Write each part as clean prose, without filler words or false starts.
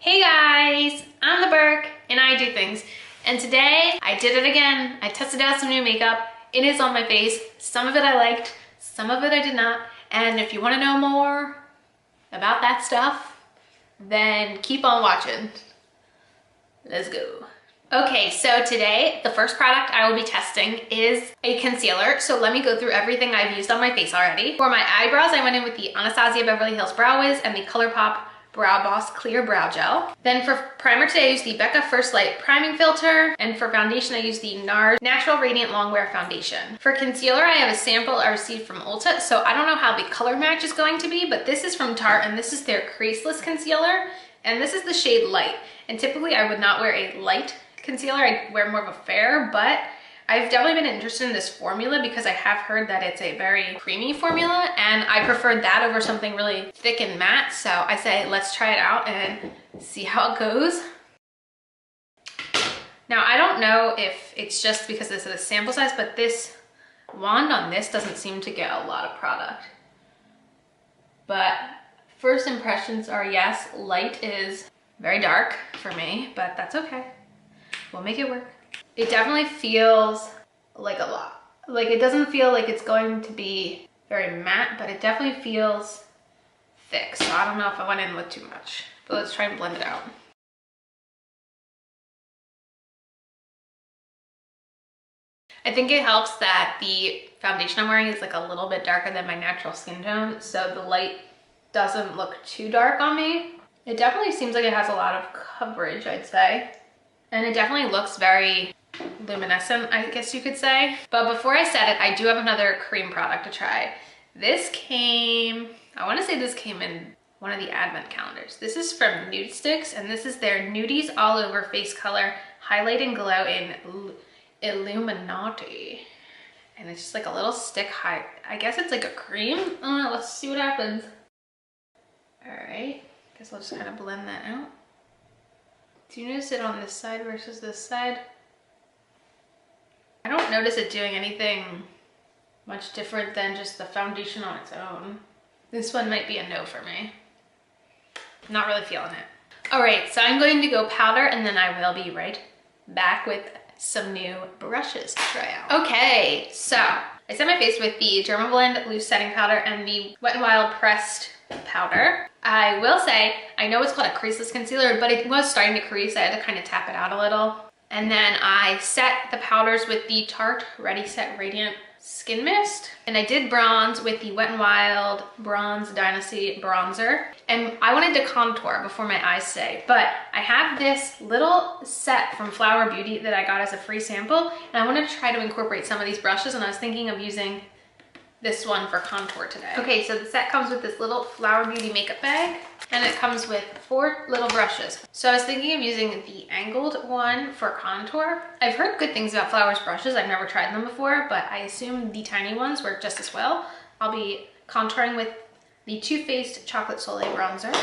Hey guys, I'm the Burke and I do things. And today I did it again. I tested out some new makeup. It is on my face. Some of it I liked, some of it I did not. And if you want to know more about that stuff, then keep on watching. Let's go. Okay, so today the first product I will be testing is a concealer. So let me go through everything I've used on my face already. For my eyebrows, I went in with the Anastasia Beverly Hills Brow Wiz and the ColourPop Brow Boss Clear Brow Gel. Then for primer today, I used the Becca First Light Priming Filter. And for foundation, I used the NARS Natural Radiant Longwear Foundation. For concealer, I have a sample I received from Ulta. So I don't know how the color match is going to be, but this is from Tarte and this is their Creaseless Concealer. And this is the shade Light. And typically I would not wear a light concealer, I wear more of a fair, but I've definitely been interested in this formula because I have heard that it's a very creamy formula and I preferred that over something really thick and matte. So I say, let's try it out and see how it goes. Now, I don't know if it's just because this is a sample size, but this wand on this doesn't seem to get a lot of product. But first impressions are, yes, light is very dark for me, but that's okay. We'll make it work. It definitely feels like a lot. Like it doesn't feel like it's going to be very matte, but it definitely feels thick. So I don't know if I went in with too much, but let's try and blend it out. I think it helps that the foundation I'm wearing is like a little bit darker than my natural skin tone, so the light doesn't look too dark on me. It definitely seems like it has a lot of coverage, I'd say. And it definitely looks very luminescent, I guess you could say. But before I set it, I do have another cream product to try. This came, I want to say this came in one of the advent calendars. This is from Nudestix, and this is their Nudies All Over Face Color Highlight and Glow in Illuminati. And it's just like a little stick high. I guess it's like a cream. Let's see what happens. All right, guess I'll just kind of blend that out. Do you notice it on this side versus this side? I don't notice it doing anything much different than just the foundation on its own. This one might be a no for me. Not really feeling it. All right, so I'm going to go powder and then I will be right back with some new brushes to try out. Okay, so I set my face with the Dermablend Loose Setting Powder and the Wet n Wild Pressed Powder. I will say, I know it's called a creaseless concealer, but it was starting to crease. I had to kind of tap it out a little. And then I set the powders with the Tarte Ready Set Radiant Skin Mist. And I did bronze with the Wet n Wild Bronze Dynasty Bronzer. And I wanted to contour before my eyes today, but I have this little set from Flower Beauty that I got as a free sample. And I wanted to try to incorporate some of these brushes, and I was thinking of using this one for contour today. Okay, so the set comes with this little Flower Beauty makeup bag, and it comes with 4 little brushes. So I was thinking of using the angled one for contour. I've heard good things about Flower's brushes. I've never tried them before, but I assume the tiny ones work just as well. I'll be contouring with the Too Faced Chocolate Soleil Bronzer.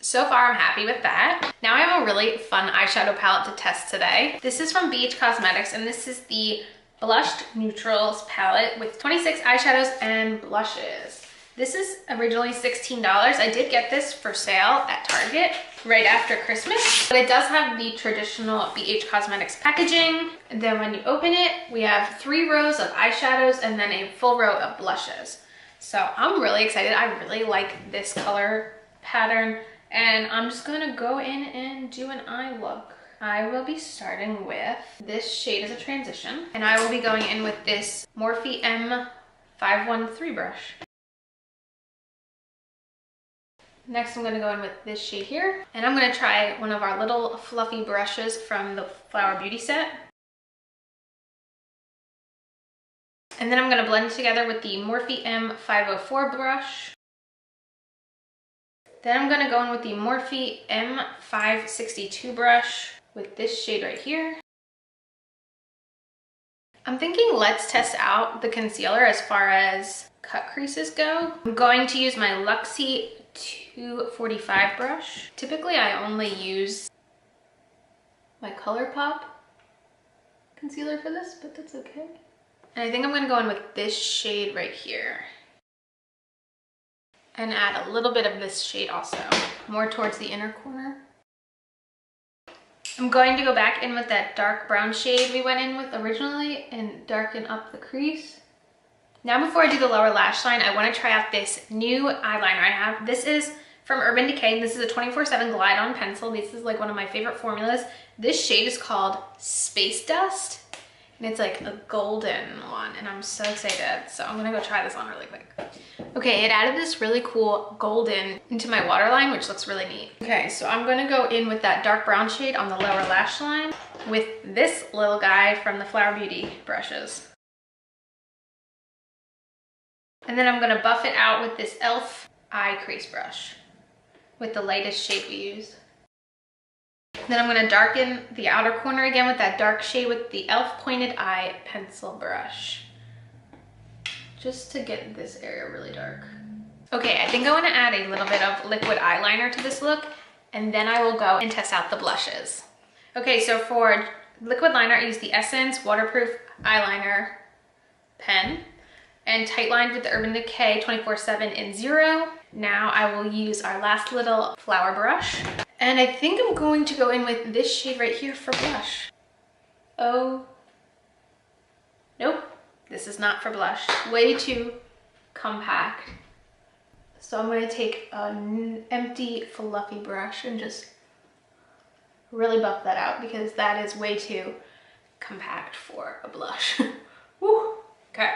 So far, I'm happy with that. Now I have a really fun eyeshadow palette to test today. This is from BH Cosmetics, and this is the Blushed Neutrals palette with 26 eyeshadows and blushes. This is originally $16. I did get this for sale at Target right after Christmas, but it does have the traditional BH Cosmetics packaging. And then when you open it, we have 3 rows of eyeshadows and then a full row of blushes. So I'm really excited. I really like this color pattern. And I'm just gonna go in and do an eye look. I will be starting with this shade as a transition, and I will be going in with this Morphe M513 brush. Next, I'm gonna go in with this shade here, and I'm gonna try one of our little fluffy brushes from the Flower Beauty set. And then I'm gonna blend it together with the Morphe M504 brush. Then I'm gonna go in with the Morphe M562 brush with this shade right here. I'm thinking let's test out the concealer as far as cut creases go. I'm going to use my Luxie 245 brush. Typically I only use my ColourPop concealer for this, but that's okay. And I think I'm gonna go in with this shade right here. and add a little bit of this shade also, more towards the inner corner. I'm going to go back in with that dark brown shade we went in with originally and darken up the crease. Now before I do the lower lash line, I want to try out this new eyeliner I have. This is from Urban Decay. This is a 24/7 Glide On pencil. This is like one of my favorite formulas. This shade is called Space Dust, and it's like a golden one, and I'm so excited. So I'm gonna go try this on really quick. Okay, it added this really cool golden into my waterline, which looks really neat. Okay, so I'm gonna go in with that dark brown shade on the lower lash line with this little guy from the Flower Beauty brushes. And then I'm gonna buff it out with this e.l.f. eye crease brush with the lightest shade we use. Then I'm gonna darken the outer corner again with that dark shade with the e.l.f. pointed eye pencil brush, just to get this area really dark. Okay, I think I wanna add a little bit of liquid eyeliner to this look, and then I will go and test out the blushes. Okay, so for liquid liner, I use the Essence Waterproof Eyeliner Pen and tight lined with the Urban Decay 24/7 in 0. Now I will use our last little flower brush. And I think I'm going to go in with this shade right here for blush. Oh, nope, this is not for blush. Way too compact. So I'm gonna take an empty fluffy brush and just really buff that out because that is way too compact for a blush. Woo, okay.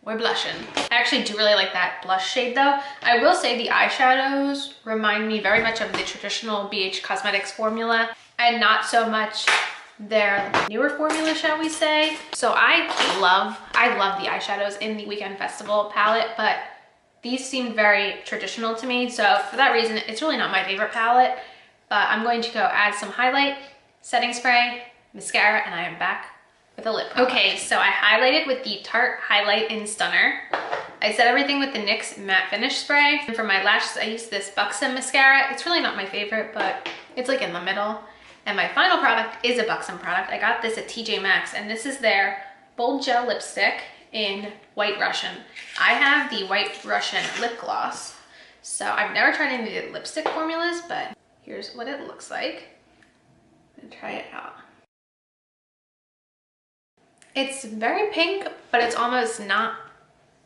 We're blushing. I actually do really like that blush shade though. I will say the eyeshadows remind me very much of the traditional BH Cosmetics formula and not so much their newer formula, shall we say. So I love the eyeshadows in the Weekend Festival palette, but these seemed very traditional to me. So for that reason, it's really not my favorite palette, but I'm going to go add some highlight, setting spray, mascara, and I am back with a lip product. Okay, so I highlighted with the Tarte Highlight in Stunner. I set everything with the NYX Matte Finish Spray. And for my lashes, I used this Buxom mascara. It's really not my favorite, but it's like in the middle. And my final product is a Buxom product. I got this at TJ Maxx, and this is their Bold Gel Lipstick in White Russian. I have the White Russian lip gloss. So I've never tried any of the lipstick formulas, but here's what it looks like. And try it out. It's very pink, but it's almost not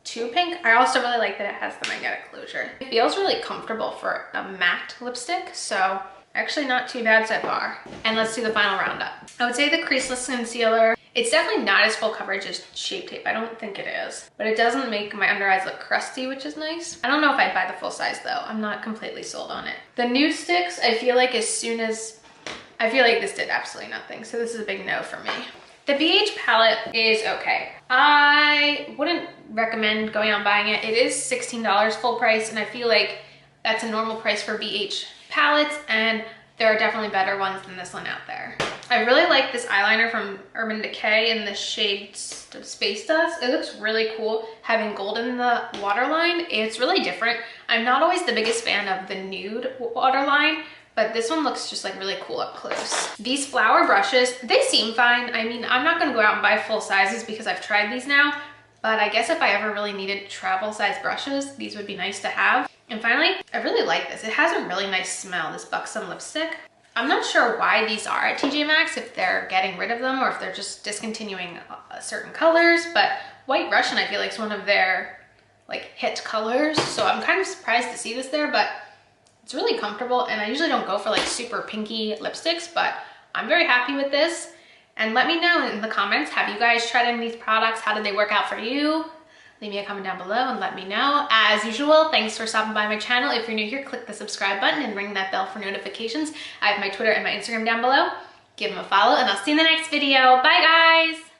too pink. I also really like that it has the magnetic closure. It feels really comfortable for a matte lipstick, so actually not too bad so far. And let's do the final roundup. I would say the creaseless concealer, it's definitely not as full coverage as Shape Tape. I don't think it is, but it doesn't make my under eyes look crusty, which is nice. I don't know if I'd buy the full size though. I'm not completely sold on it. The Nudestix, I feel like this did absolutely nothing. So this is a big no for me. The BH palette is okay. I wouldn't recommend going out and buying it. It is $16 full price, and I feel like that's a normal price for BH palettes, and there are definitely better ones than this one out there. I really like this eyeliner from Urban Decay in the shade Space Dust. It looks really cool having gold in the waterline. It's really different. I'm not always the biggest fan of the nude waterline, but this one looks just like really cool up close. These flower brushes, they seem fine. I mean, I'm not gonna go out and buy full sizes because I've tried these now, but I guess if I ever really needed travel size brushes, these would be nice to have. And finally, I really like this. It has a really nice smell, this Buxom lipstick. I'm not sure why these are at TJ Maxx, if they're getting rid of them or if they're just discontinuing certain colors, but White Russian I feel like is one of their like hit colors. So I'm kind of surprised to see this there, but it's really comfortable, and I usually don't go for like super pinky lipsticks, but I'm very happy with this. And let me know in the comments, have you guys tried any of these products? How did they work out for you? Leave me a comment down below and let me know. As usual, thanks for stopping by my channel. If you're new here, click the subscribe button and ring that bell for notifications. I have my Twitter and my Instagram down below. Give them a follow, and I'll see you in the next video. Bye guys!